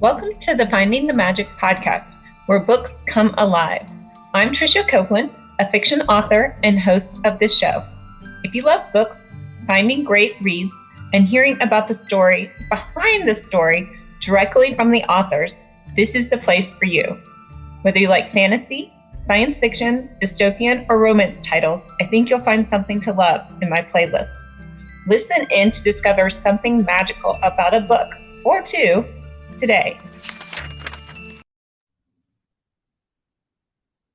Welcome to the Finding the Magic podcast, where books come alive. I'm Tricia Copeland, a fiction author and host of this show. If you love books, finding great reads, and hearing about the story behind the story directly from the authors, this is the place for you. Whether you like fantasy, science fiction, dystopian, or romance titles, I think you'll find something to love in my playlist. Listen in to discover something magical about a book or two today.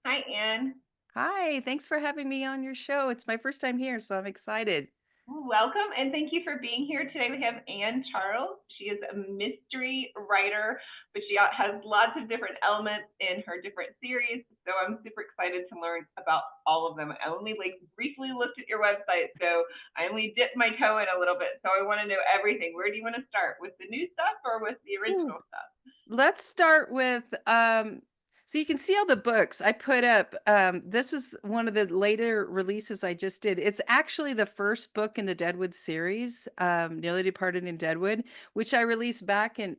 Hi, Anne. Hi, thanks for having me on your show. It's my first time here, so I'm excited. Welcome, and thank you for being here. Today we have Anne Charles. She is a mystery writer, but she has lots of different elements in her different series. So I'm super excited to learn about all of them. I only briefly looked at your website, so I only dipped my toe in a little bit. So I want to know everything. Where do you want to start? With the new stuff or with the Ooh. original stuff? Let's start with so you can see all the books I put up. This is one of the later releases I just did. It's actually the first book in the Deadwood series, Nearly Departed in Deadwood, which I released back in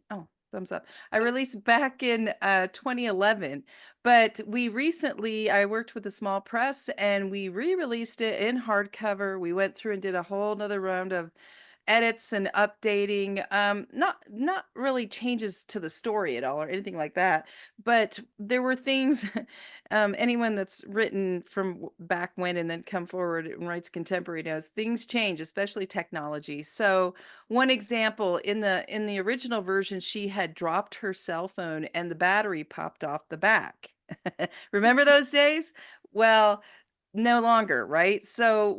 thumbs up. I released back in 2011. But I worked with a small press and we re-released it in hardcover. We went through and did a whole nother round of edits and updating, not really changes to the story at all or anything like that, but there were things. Anyone that's written from back when and then come forward and writes contemporary knows things change, especially technology. So one example, in the original version, she had dropped her cell phone and the battery popped off the back. Remember those days? Well, no longer, right? So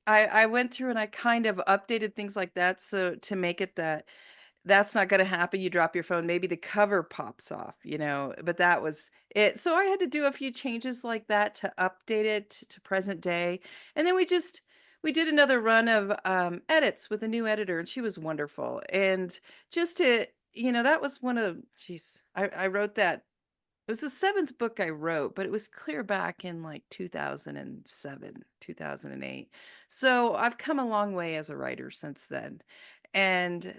I went through and I kind of updated things like that, so to make it that that's not gonna happen. You drop your phone, maybe the cover pops off, but that was it. So I had to do a few changes like that to update it to present day. And then we did another run of edits with a new editor, and she was wonderful. And just to, that was one of, geez, I wrote that. It was the seventh book I wrote, but it was clear back in like 2007, 2008. So I've come a long way as a writer since then. And,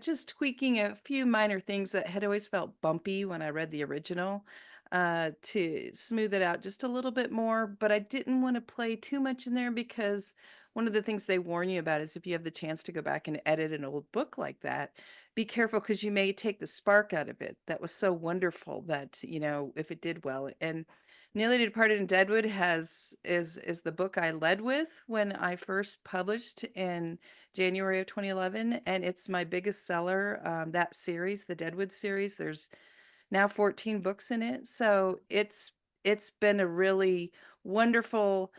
just tweaking a few minor things that had always felt bumpy when I read the original, to smooth it out just a little bit more. But I didn't want to play too much in there because one of the things they warn you about is if you have the chance to go back and edit an old book like that, be careful because you may take the spark out of it. That was so wonderful that, if it did well. And Nearly Departed in Deadwood is the book I led with when I first published in January of 2011, and it's my biggest seller. That series, the Deadwood series, there's now 14 books in it. So it's been a really wonderful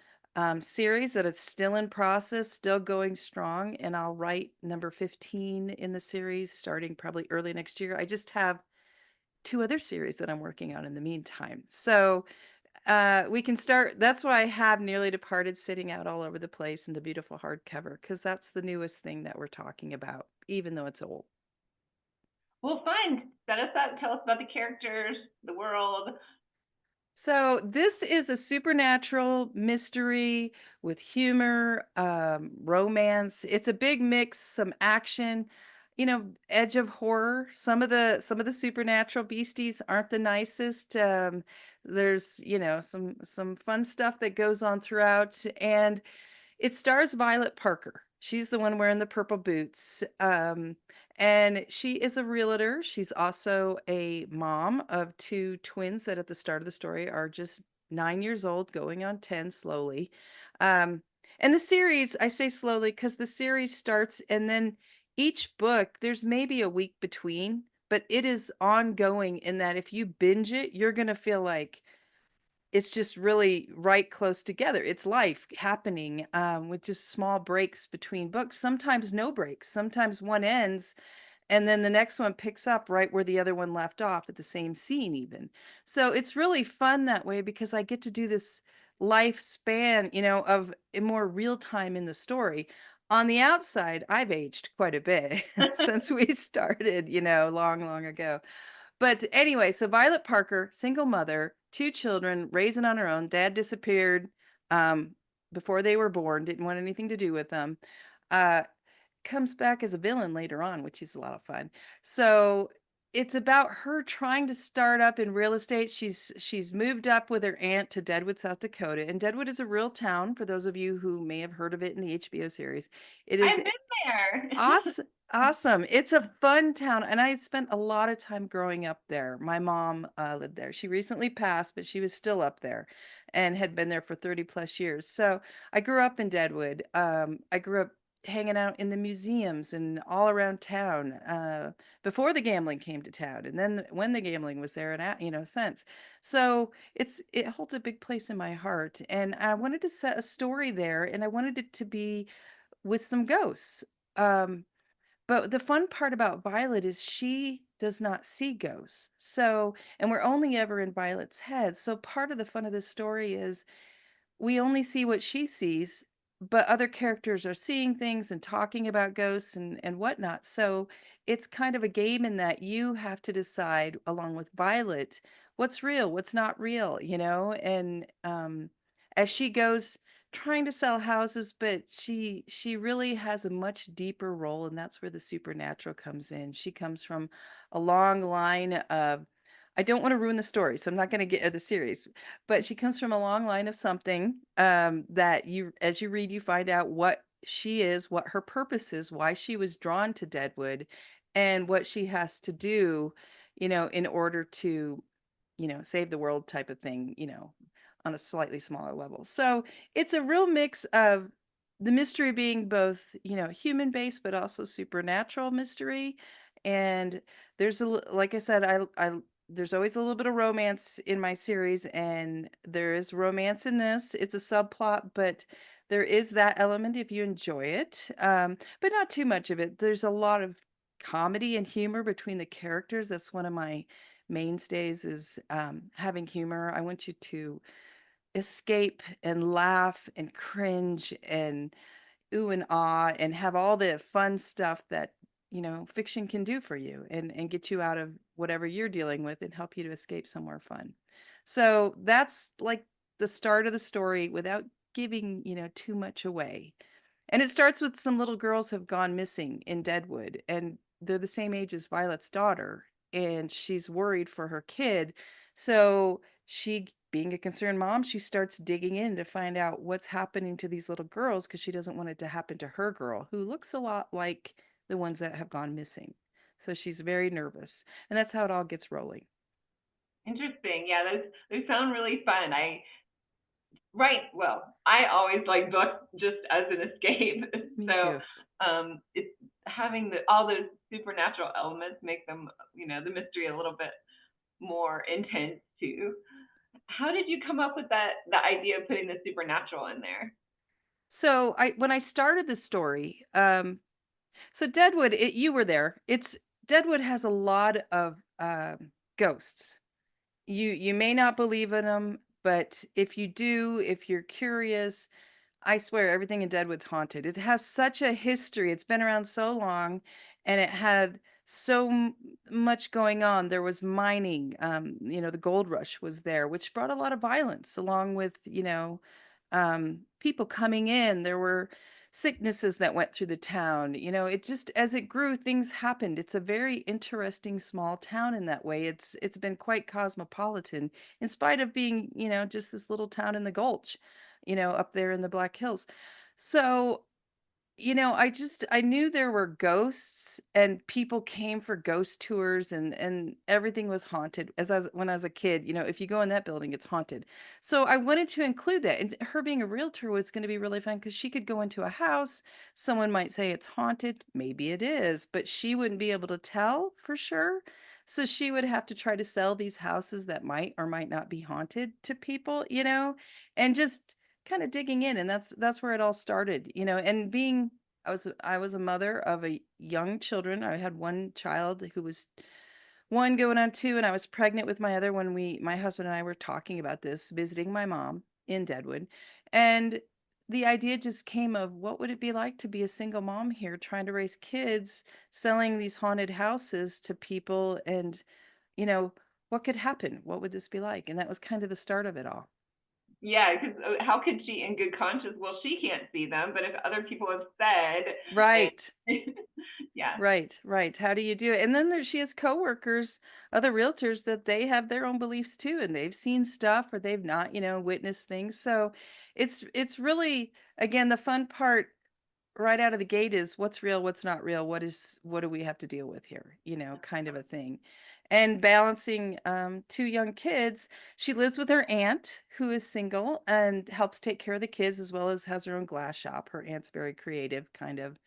series that it's still in process, still going strong, and I'll write number 15 in the series starting probably early next year. I just have two other series that I'm working on in the meantime. So we can start. That's why I have Nearly Departed sitting out all over the place in the beautiful hardcover, because that's the newest thing that we're talking about, even though it's old. Well, fine. Set us up. Tell us about the characters, the world. So this is a supernatural mystery with humor, romance. It's a big mix, some action, edge of horror. Some of the supernatural beasties aren't the nicest. There's, some fun stuff that goes on throughout, and it stars Violet Parker. She's the one wearing the purple boots. And she is a realtor. She's also a mom of two twins that at the start of the story are just 9 years old, going on 10 slowly. Um, and the series, I say slowly because the series starts and then each book, there's maybe a week between, but it is ongoing in that if you binge it, you're going to feel like it's just really right close together. It's life happening, with just small breaks between books, sometimes no breaks. Sometimes one ends and then the next one picks up right where the other one left off at the same scene even. So it's really fun that way because I get to do this lifespan, of more real time in the story. On the outside, I've aged quite a bit since we started, long, long ago. But anyway, so Violet Parker, single mother, two children, raising on her own. Dad disappeared um, before they were born, didn't want anything to do with them. Uh, Comes back as a villain later on, which is a lot of fun. So it's about her trying to start up in real estate. She's moved up with her aunt to Deadwood, South Dakota, and Deadwood is a real town for those of you who may have heard of it in the HBO series. It is I've been there. awesome. Awesome. It's a fun town, and I spent a lot of time growing up there. My mom lived there. She recently passed, but she was still up there and had been there for 30 plus years. So I grew up in Deadwood. I grew up hanging out in the museums and all around town before the gambling came to town, and then when the gambling was there, and since. So it holds a big place in my heart, and I wanted to set a story there, and I wanted it to be with some ghosts. Um, but the fun part about Violet is she does not see ghosts. So, and we're only ever in Violet's head. So part of the fun of this story is we only see what she sees, but other characters are seeing things and talking about ghosts and whatnot. So it's kind of a game in that you have to decide, along with Violet, what's real, what's not real, And as she goes trying to sell houses, but she really has a much deeper role, and that's where the supernatural comes in. She comes from a long line of, I don't want to ruin the story, so I'm not going to get the series, but she comes from a long line of something that as you read, you find out what she is, what her purpose is, why she was drawn to Deadwood, and what she has to do, in order to, save the world type of thing, on a slightly smaller level. So it's a real mix of the mystery being both, human based, but also supernatural mystery. And like I said, there's always a little bit of romance in my series, and there is romance in this. It's a subplot, but there is that element if you enjoy it, but not too much of it. There's a lot of comedy and humor between the characters. That's one of my mainstays, is having humor. I want you to escape and laugh and cringe and ooh and ah and have all the fun stuff that fiction can do for you, and get you out of whatever you're dealing with and help you to escape somewhere fun. So that's like the start of the story without giving too much away. And it starts with some little girls have gone missing in Deadwood, and they're the same age as Violet's daughter, and she's worried for her kid. So she, being a concerned mom, she starts digging in to find out what's happening to these little girls, because she doesn't want it to happen to her girl, who looks a lot like the ones that have gone missing. So she's very nervous, and that's how it all gets rolling. Interesting. Yeah, those sound really fun. Well, I always like books just as an escape. Me So too. it's having all those supernatural elements make them, the mystery a little bit more intense too. How did you come up with the idea of putting the supernatural in there? So when I started the story, so Deadwood, you were there. It's Deadwood has a lot of ghosts. You may not believe in them, but if you do, if you're curious, I swear everything in Deadwood's haunted. It has such a history. It's been around so long, and it had much going on. There was mining, the gold rush was there, which brought a lot of violence along with, people coming in. There were sicknesses that went through the town. It just, as it grew, things happened. It's a very interesting small town in that way. It's been quite cosmopolitan in spite of being, just this little town in the gulch, up there in the Black Hills. So, I knew there were ghosts, and people came for ghost tours, and everything was haunted. When I was a kid, if you go in that building, it's haunted. So I wanted to include that. And her being a realtor was going to be really fun, because she could go into a house. Someone might say it's haunted. Maybe it is, but she wouldn't be able to tell for sure. So she would have to try to sell these houses that might or might not be haunted to people, and just kind of digging in. And that's where it all started, and being I was a mother of a young children. I had one child who was one going on two, and I was pregnant with my other when my husband and I were talking about this, visiting my mom in Deadwood. And the idea just came of, what would it be like to be a single mom here trying to raise kids, selling these haunted houses to people, and you know what could happen, what would this be like? And that was kind of the start of it all. Yeah, because how could she, in good conscience? Well, she can't see them, but if other people have said, Right. and Yeah. Right, right. How do you do it? And then she has coworkers, other realtors that they have their own beliefs too, and they've seen stuff or they've not, witnessed things. So it's really, again, the fun part right out of the gate is what's real, what's not real, what do we have to deal with here, kind of a thing. And balancing two young kids, she lives with her aunt who is single and helps take care of the kids as well as has her own glass shop. Her aunt's very creative, kind of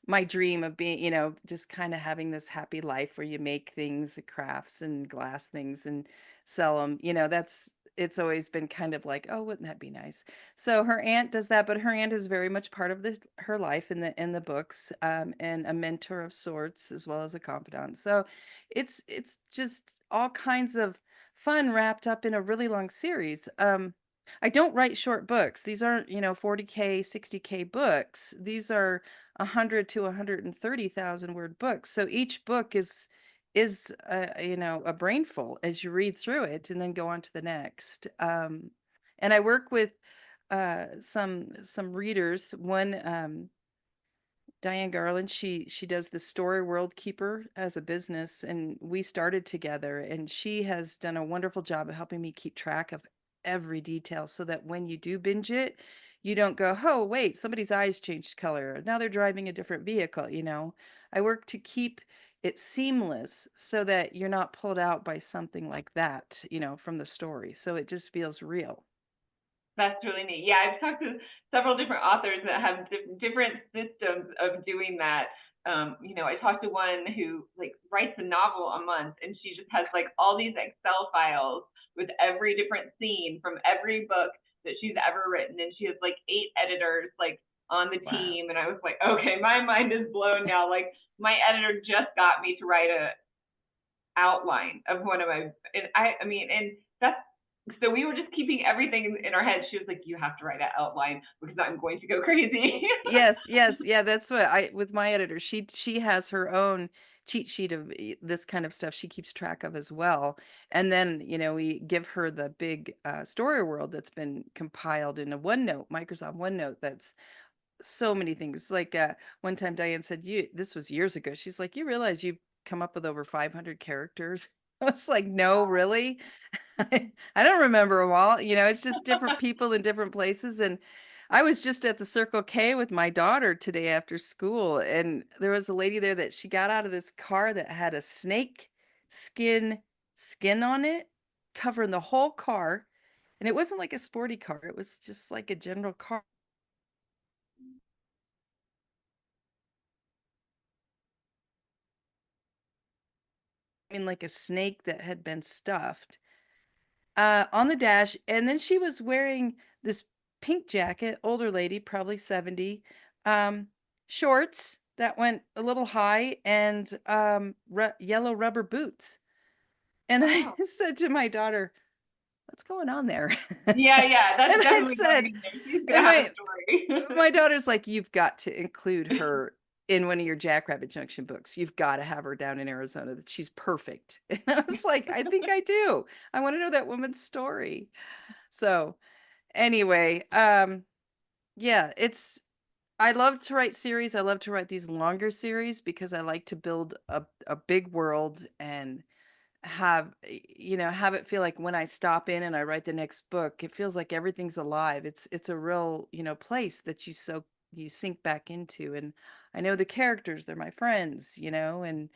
my dream of being, just kind of having this happy life where you make things, crafts and glass things and sell them. It's always been kind of like, oh, wouldn't that be nice? So her aunt does that, but her aunt is very much part of her life in the books, and a mentor of sorts as well as a confidant. So it's just all kinds of fun wrapped up in a really long series. I don't write short books. These aren't, 40K, 60K books. These are 100 to 130,000 word books. So each book is a brainful as you read through it and then go on to the next. And I work with some readers. One, Diane Garland, she does the Story World Keeper as a business, and we started together, and she has done a wonderful job of helping me keep track of every detail so that when you do binge it, you don't go, oh, wait, somebody's eyes changed color. Now they're driving a different vehicle. I work to keep it seamless so that you're not pulled out by something like that, from the story. So it just feels real. That's really neat. Yeah, I've talked to several different authors that have different systems of doing that. I talked to one who like writes a novel a month, and she just has like all these Excel files with every different scene from every book that she's ever written, and she has like 8 editors like on the Wow. team. And I was like, okay, my mind is blown now. Like my editor just got me to write a outline of one of my, and I mean, and that's, so we were just keeping everything in our heads. She was like, you have to write an outline because I'm going to go crazy. Yes, yes, yeah, that's what I with my editor, she has her own cheat sheet of this kind of stuff she keeps track of as well. And then, we give her the big story world that's been compiled in a OneNote, Microsoft OneNote, that's so many things. Like one time Diane said, this was years ago. She's like, you realize you've come up with over 500 characters? I was like, no, really? I don't remember them all. It's just different people in different places. And I was just at the Circle K with my daughter today after school, and there was a lady there that she got out of this car that had a snake skin on it, covering the whole car. And it wasn't like a sporty car, it was just like a general car. I mean, like a snake that had been stuffed on the dash. And then she was wearing this pink jacket, older lady, probably 70, um, shorts that went a little high, and yellow rubber boots. And I Wow. said to my daughter, what's going on there? Yeah, yeah, that's And I definitely going said, in there. She's gonna and have a my story. my daughter's like, you've got to include her in one of your Jackrabbit Junction books. You've got to have her down in Arizona. That she's perfect. And I was like, I think I do. I want to know that woman's story. So anyway, yeah, I love to write series. I love to write these longer series because I like to build a big world and have it feel like when I stop in and I write the next book, it feels like everything's alive. It's a real, place that you sink back into. And I know the characters, they're my friends, and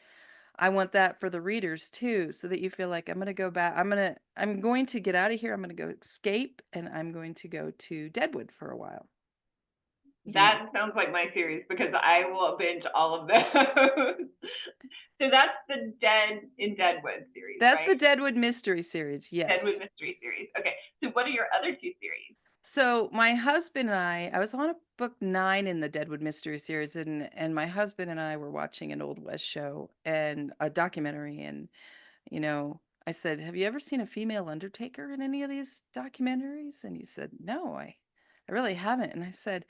I want that for the readers too, so that you feel like I'm going to go back. I'm going to get out of here. I'm going to go escape, and I'm going to go to Deadwood for a while. That sounds like my series because I will binge all of those. So that's the Dead in Deadwood series, That's right? the Deadwood mystery series. Deadwood Yes. mystery series. Okay. So what are your other two series? So my husband and I was on a book 9 in the Deadwood mystery series, and my husband and I were watching an Old West show and a documentary, and you know, I said, "Have you ever seen a female undertaker in any of these documentaries?" And he said, "No, I really haven't." And I said,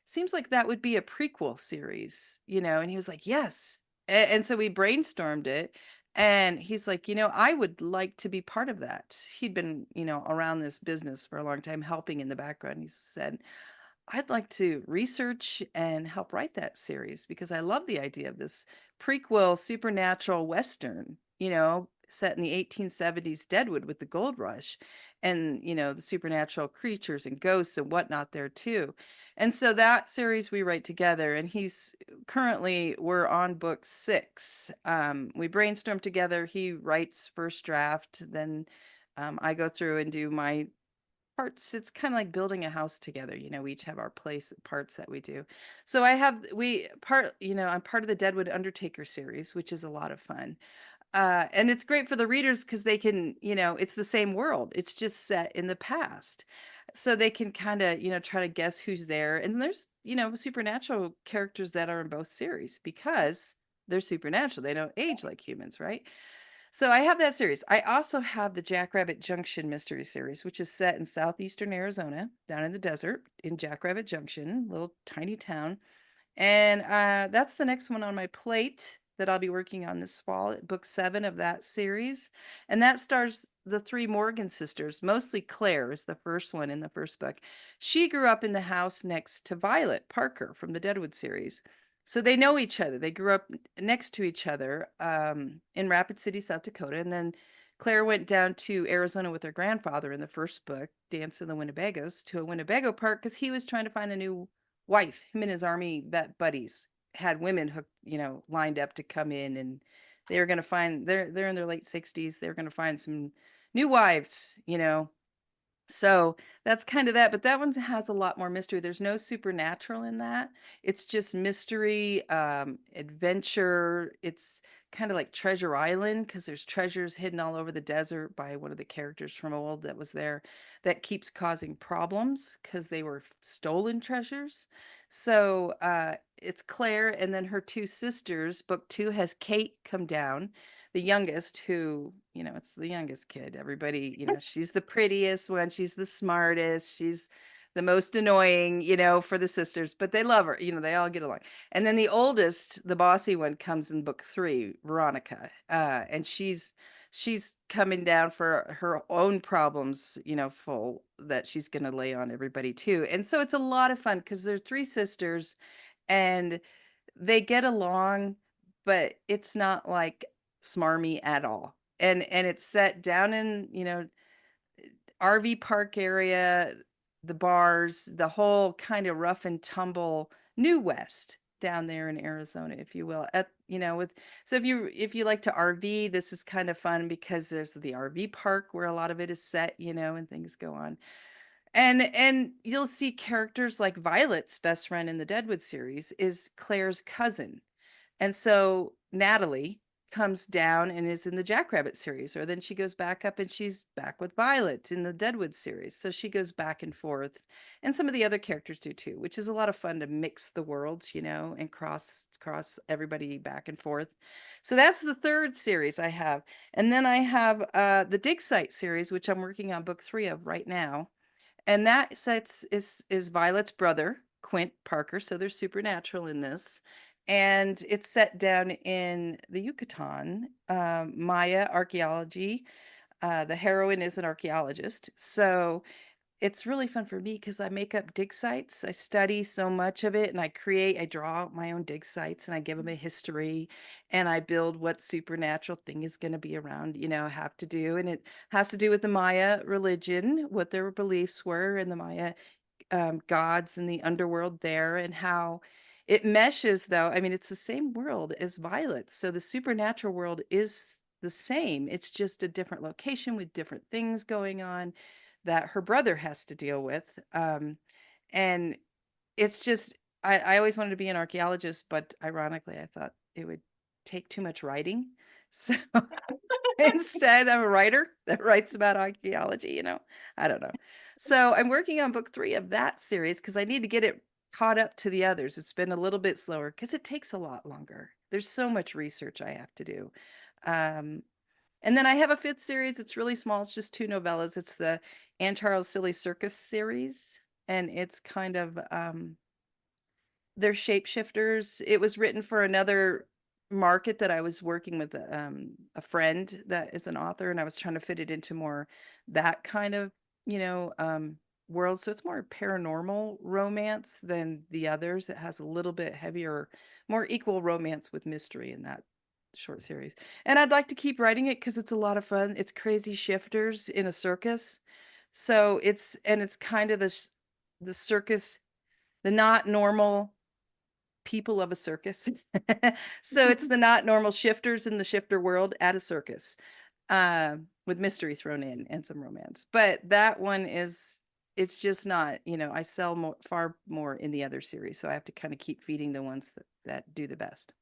"Seems like that would be a prequel series, And he was like, "Yes." And so we brainstormed it, and he's like, "I would like to be part of that." He'd been, around this business for a long time, helping in the background. He said, I'd like to research and help write that series because I love the idea of this prequel supernatural Western, set in the 1870s Deadwood with the gold rush and, the supernatural creatures and ghosts and whatnot there too. And so that series we write together, and we're on book 6. We brainstorm together. He writes first draft, then I go through and do my parts. It's kind of like building a house together. We each have our place parts that we do. So I'm part of the Deadwood Undertaker series, which is a lot of fun. And it's great for the readers because they can, it's the same world. It's just set in the past. So they can kind of, try to guess who's there. And there's, supernatural characters that are in both series because they're supernatural. They don't age like humans, right? So I have that series. I also have the Jackrabbit Junction mystery series, which is set in southeastern Arizona, down in the desert in Jackrabbit Junction, little tiny town. And that's the next one on my plate that I'll be working on this fall, book 7 of that series. And that stars the 3 Morgan sisters. Mostly Claire is the first one in the first book. She grew up in the house next to Violet Parker from the Deadwood series. So they know each other. They grew up next to each other in Rapid City, South Dakota. And then Claire went down to Arizona with her grandfather in the first book, Dance of the Winnebagos, to a Winnebago park because he was trying to find a new wife. Him and his army buddies had women hooked, lined up to come in, and they were going to find they're in their late 60s. They were going to find some new wives. So that's kind of that, but that one has a lot more mystery. There's no supernatural in that. It's just mystery, adventure. It's kind of like Treasure Island because there's treasures hidden all over the desert by one of the characters from old that was there that keeps causing problems because they were stolen treasures. So it's Claire and then her 2 sisters. Book 2 has Kate come down, the youngest, who, it's the youngest kid. Everybody, she's the prettiest one. She's the smartest. She's the most annoying, for the sisters, but they love her. They all get along. And then the oldest, the bossy one, comes in book 3, Veronica. And she's coming down for her own problems, full that she's going to lay on everybody too. And so it's a lot of fun because they're 3 sisters and they get along, but it's not like smarmy at all. And it's set down in, RV park area, the bars, the whole kind of rough and tumble New West down there in Arizona, if you will. So if you like to RV, this is kind of fun because there's the RV park where a lot of it is set, and things go on. And you'll see characters like Violet's best friend in the Deadwood series is Claire's cousin. And so Natalie comes down and is in the Jackrabbit series, or then she goes back up and she's back with Violet in the Deadwood series. So she goes back and forth. And some of the other characters do too, which is a lot of fun to mix the worlds, and cross everybody back and forth. So that's the 3rd series I have. And then I have the Dig Site series, which I'm working on book 3 of right now. And that is Violet's brother, Quint Parker. So they're supernatural in this. And it's set down in the Yucatan, Maya archaeology. The heroine is an archaeologist. So it's really fun for me because I make up dig sites. I study so much of it and I draw out my own dig sites and I give them a history and I build what supernatural thing is going to be around, have to do. And it has to do with the Maya religion, what their beliefs were, and the Maya gods and the underworld there, and how it meshes, though. I mean, it's the same world as Violet. So the supernatural world is the same. It's just a different location with different things going on that her brother has to deal with. And it's just, I always wanted to be an archaeologist, but ironically, I thought it would take too much writing. So instead, I'm a writer that writes about archaeology, I don't know. So I'm working on book 3 of that series because I need to get it caught up to the others. It's been a little bit slower because it takes a lot longer. There's so much research I have to do. And then I have a 5th series. It's really small. It's just 2 novellas. It's the Ann Charles Silly Circus series. And it's kind of, they're shapeshifters. It was written for another market that I was working with a friend that is an author, and I was trying to fit it into more that kind of, world. So it's more paranormal romance than the others. It has a little bit heavier, more equal romance with mystery in that short series. And I'd like to keep writing it because it's a lot of fun. It's crazy shifters in a circus. So it's kind of the circus, the not normal people of a circus. So it's the not normal shifters in the shifter world at a circus, with mystery thrown in and some romance. But that one it's just not, I sell far more in the other series, so I have to kind of keep feeding the ones that do the best.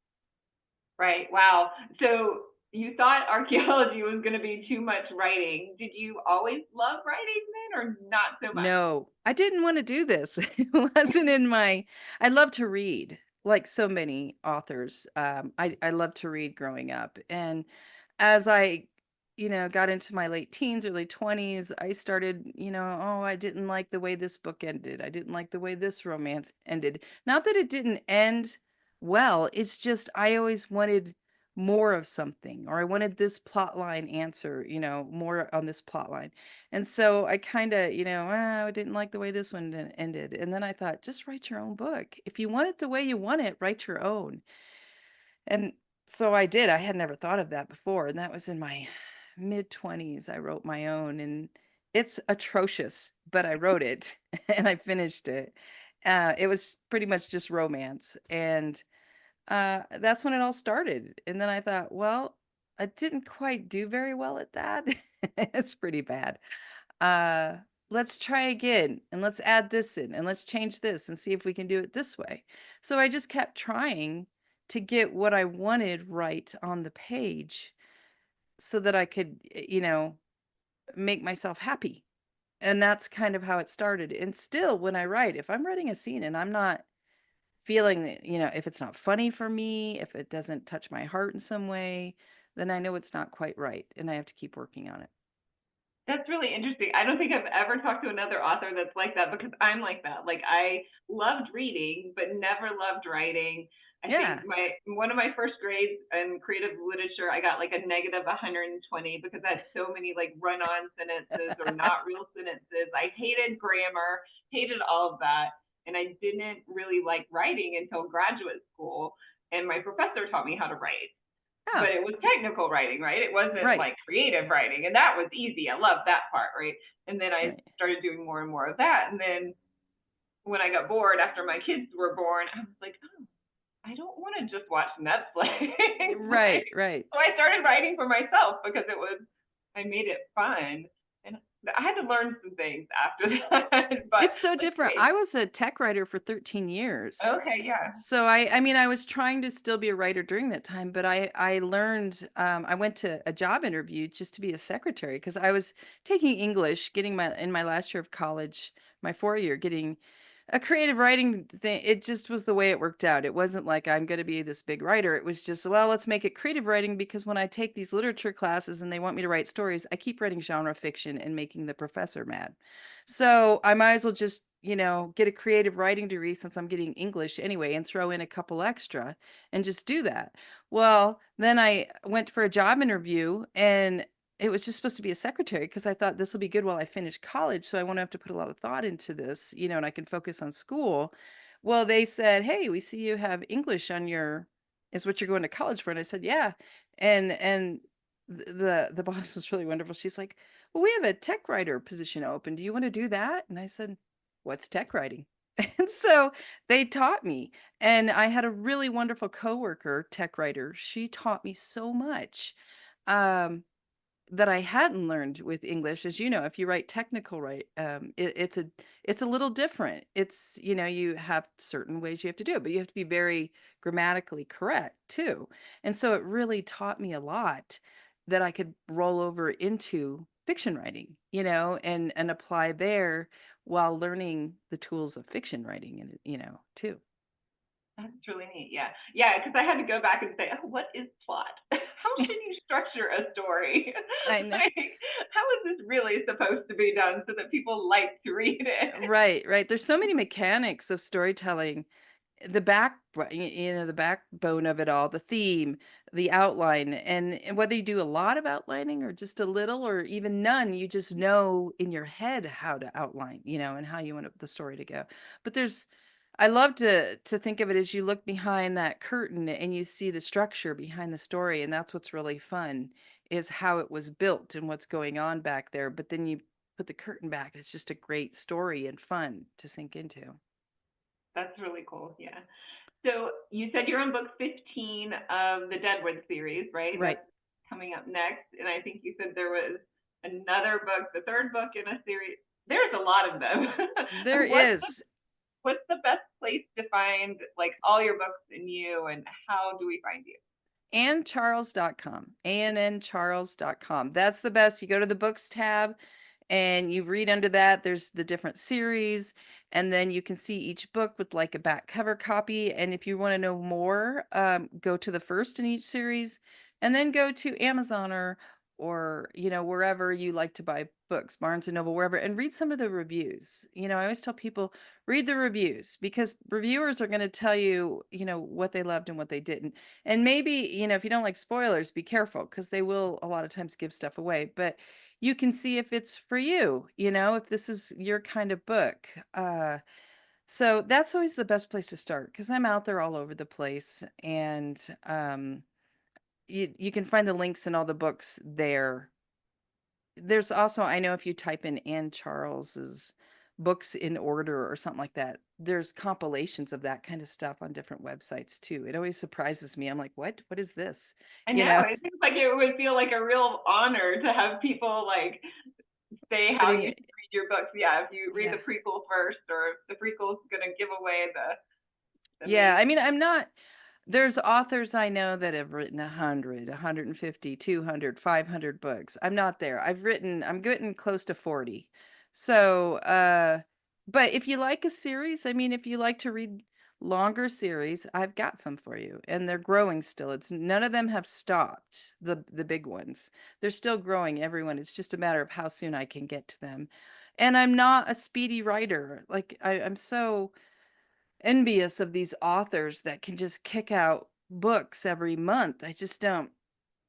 Right. Wow. So you thought archaeology was going to be too much writing. Did you always love writing then, or not so much? No, I didn't want to do this. It wasn't in my I love to read, like so many authors. I love to read growing up. And as I, got into my late teens, early 20s, I started, oh, I didn't like the way this book ended. I didn't like the way this romance ended. Not that it didn't end well, it's just I always wanted more of something, or I wanted this plot line answer, more on this plot line. And so I kind of, I didn't like the way this one ended. And then I thought, just write your own book. If you want it the way you want it, write your own. And so I did. I had never thought of that before. And that was in my mid 20s. I wrote my own, and it's atrocious, but I wrote it and I finished it. It was pretty much just romance. And that's when it all started. And then I thought, well, I didn't quite do very well at that. It's pretty bad. uh let's try again, and let's add this in, and let's change this and see if we can do it this way. So I just kept trying to get what I wanted right on the page so that I could, make myself happy. And that's kind of how it started. And still, when I write, if I'm writing a scene and I'm not feeling that, if it's not funny for me, if it doesn't touch my heart in some way, then I know it's not quite right and I have to keep working on it. That's really interesting. I don't think I've ever talked to another author that's like that, because I'm like that. Like, I loved reading but never loved writing. I think Yeah. my one of my first grades in creative literature, I got like a negative 120 because I had so many like run-on sentences or not real sentences. I hated grammar, hated all of that, and I didn't really like writing until graduate school. And my professor taught me how to write, Oh, but it was technical writing, right? It wasn't right, like creative writing, and that was easy. I loved that part, right? And then I right. started doing more and more of that. And then when I got bored after my kids were born, I was like, oh, I don't want to just watch Netflix. Like, Right, right. so I started writing for myself because I made it fun. And I had to learn some things after that. But It's so like, different. I was a tech writer for 13 years. okay, yeah. So I mean, I was trying to still be a writer during that time, but I learned, I went to a job interview just to be a secretary because I was taking English, getting in my last year of college, my 4 year, getting a creative writing thing. It just was the way it worked out. It wasn't like I'm going to be this big writer. It was just, well, let's make it creative writing because when I take these literature classes and they want me to write stories, I keep writing genre fiction and making the professor mad. So I might as well just, get a creative writing degree since I'm getting English anyway and throw in a couple extra and just do that. Well, then I went for a job interview and it was just supposed to be a secretary because I thought this will be good while I finish college. So I won't have to put a lot of thought into this, and I can focus on school. Well, they said, hey, we see you have English on is what you're going to college for. And I said, yeah. And the boss was really wonderful. She's like, well, we have a tech writer position open. Do you want to do that? And I said, what's tech writing? And so they taught me. And I had a really wonderful coworker, tech writer. She taught me so much. That I hadn't learned with English. As you know, if you write technical, right, it's a little different. It's, you have certain ways you have to do it, but you have to be very grammatically correct too. And so it really taught me a lot that I could roll over into fiction writing, and apply there while learning the tools of fiction writing and, too. That's really neat. Yeah. Yeah. Because I had to go back and say, oh, what is plot? How should you structure a story? I know. Like, how is this really supposed to be done so that people like to read it? Right, right. There's so many mechanics of storytelling. the backbone of it all, the theme, the outline, and whether you do a lot of outlining or just a little or even none, you just know in your head how to outline, and how you want the story to go. But I love to think of it as you look behind that curtain and you see the structure behind the story, and that's what's really fun is how it was built and what's going on back there. But then you put the curtain back, it's just a great story and fun to sink into. That's really cool. Yeah. So you said you're on book 15 of the Deadwood series, right? Right. That's coming up next. And I think you said there was another book, the third book in a series. There's a lot of them. There what's is. what's the best place to find like all your books and you, and how do we find you? AnnCharles.com. AnnCharles.com. That's the best. You go to the books tab and you read under that. There's the different series, and then you can see each book with like a back cover copy. And if you want to know more, go to the first in each series, and then go to Amazon or wherever you like to buy books, Barnes and Noble, wherever, and read some of the reviews. I always tell people read the reviews because reviewers are going to tell you what they loved and what they didn't. And maybe if you don't like spoilers, be careful because they will a lot of times give stuff away. But you can see if it's for you, if this is your kind of book. So that's always the best place to start because I'm out there all over the place, and you can find the links in all the books there. There's also, I know if you type in Anne Charles's books in order or something like that, there's compilations of that kind of stuff on different websites too. It always surprises me. I'm like, what is this? I You know know, it seems like it would feel like a real honor to have people like say how putting you it, should read your books. Yeah, if you read yeah. the prequel first, or if the prequel's going to give away the Yeah, main. I mean, there's authors I know that have written 100, 150, 200, 500 books. I'm not there. I'm getting close to 40. So, but if you like a series, I mean, if you like to read longer series, I've got some for you, and they're growing still. It's none of them have stopped, the big ones. They're still growing, everyone. It's just a matter of how soon I can get to them. And I'm not a speedy writer. Like I'm so envious of these authors that can just kick out books every month. I just don't.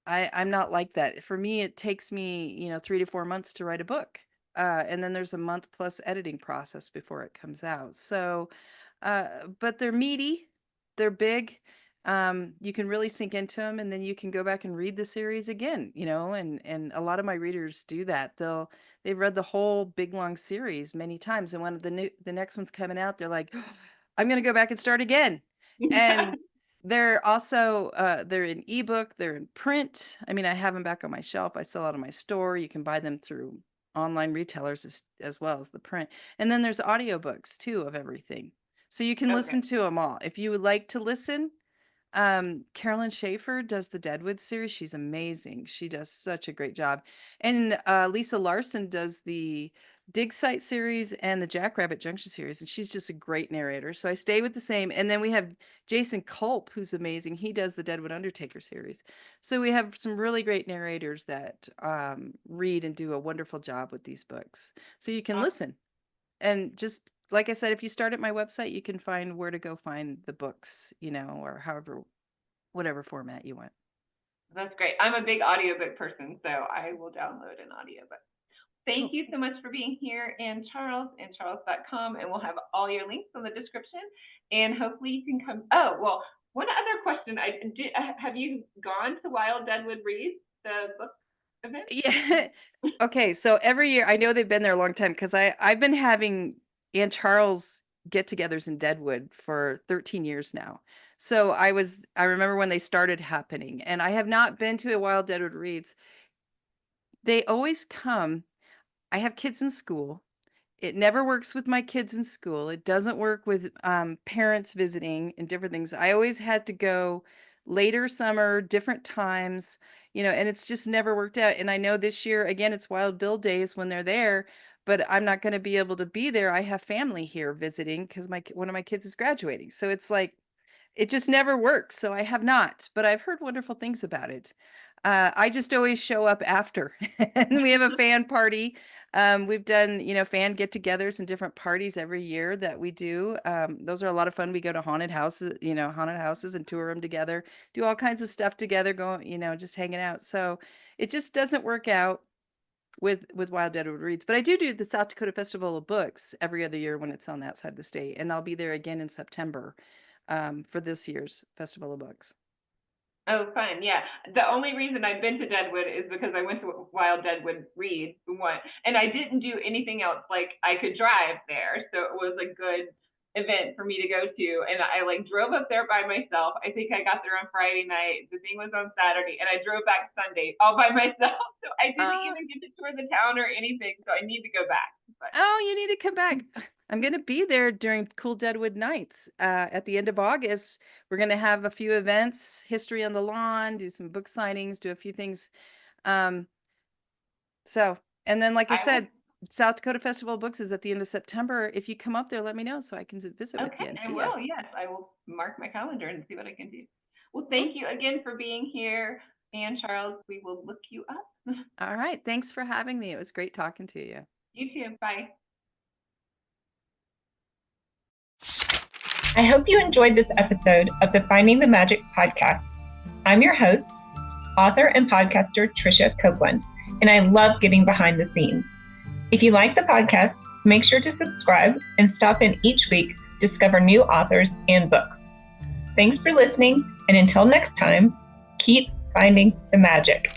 I'm not like that. For me, it takes me, 3 to 4 months to write a book. And then there's a month plus editing process before it comes out. So, but they're meaty, they're big. You can really sink into them, and then you can go back and read the series again, and a lot of my readers do that. They've read the whole big long series many times, and when the next one's coming out, they're like, I'm gonna go back and start again. And they're also they're in ebook, they're in print. I mean, I have them back on my shelf. I sell out of my store. You can buy them through online retailers as well as the print. And then there's audiobooks too of everything. So you can Okay. listen to them all. If you would like to listen, Carolyn Schaefer does the Deadwood series. She's amazing. She does such a great job. And Lisa Larson does the Dig Site series and the Jackrabbit Junction series, and she's just a great narrator. So I stay with the same. And then we have Jason Culp, who's amazing. He does the Deadwood Undertaker series. So we have some really great narrators that read and do a wonderful job with these books. So you can listen. And just like I said, if you start at my website, you can find where to go find the books, or however, whatever format you want. That's great. I'm a big audiobook person, so I will download an audiobook. Thank Cool. you so much for being here, Anne Charles, AnneCharles.com, and we'll have all your links in the description. And hopefully you can come. Oh, well, one other question. Have you gone to Wild Deadwood Reads, the book event? Yeah. Okay. So every year, I know they've been there a long time because I've been having Aunt Charles get-togethers in Deadwood for 13 years now. So I remember when they started happening, and I have not been to a Wild Deadwood Reads. They always come. I have kids in school. It never works with my kids in school. It doesn't work with parents visiting and different things. I always had to go later summer, different times, and it's just never worked out. And I know this year, again, it's Wild Bill Days when they're there, but I'm not going to be able to be there. I have family here visiting because one of my kids is graduating. So it's like it just never works. So I have not, but I've heard wonderful things about it. I just always show up after, and we have a fan party. We've done, fan get-togethers and different parties every year that we do. Those are a lot of fun. We go to haunted houses and tour them together, do all kinds of stuff together, just hanging out. So it just doesn't work out with Wild Deadwood Reads. But I do the South Dakota Festival of Books every other year when it's on that side of the state, and I'll be there again in September for this year's Festival of Books. Oh, fun. Yeah. The only reason I've been to Deadwood is because I went to Wild Deadwood Read once, and I didn't do anything else. Like, I could drive there, so it was a good event for me to go to. And I drove up there by myself. I think I got there on Friday night. The thing was on Saturday, and I drove back Sunday all by myself. So I didn't even get to tour the town or anything. So I need to go back. But you need to come back. I'm going to be there during Cool Deadwood Nights at the end of August. We're going to have a few events, History on the Lawn, do some book signings, do a few things. And then, like I said, South Dakota Festival of Books is at the end of September. If you come up there, let me know so I can visit with you and see you. Okay, I will. Yes, I will mark my calendar and see what I can do. Well, thank you again for being here, and Charles, we will look you up. All right. Thanks for having me. It was great talking to you. You too. Bye. I hope you enjoyed this episode of the Finding the Magic podcast. I'm your host, author and podcaster Tricia Copeland, and I love getting behind the scenes. If you like the podcast, make sure to subscribe and stop in each week to discover new authors and books. Thanks for listening, and until next time, keep finding the magic.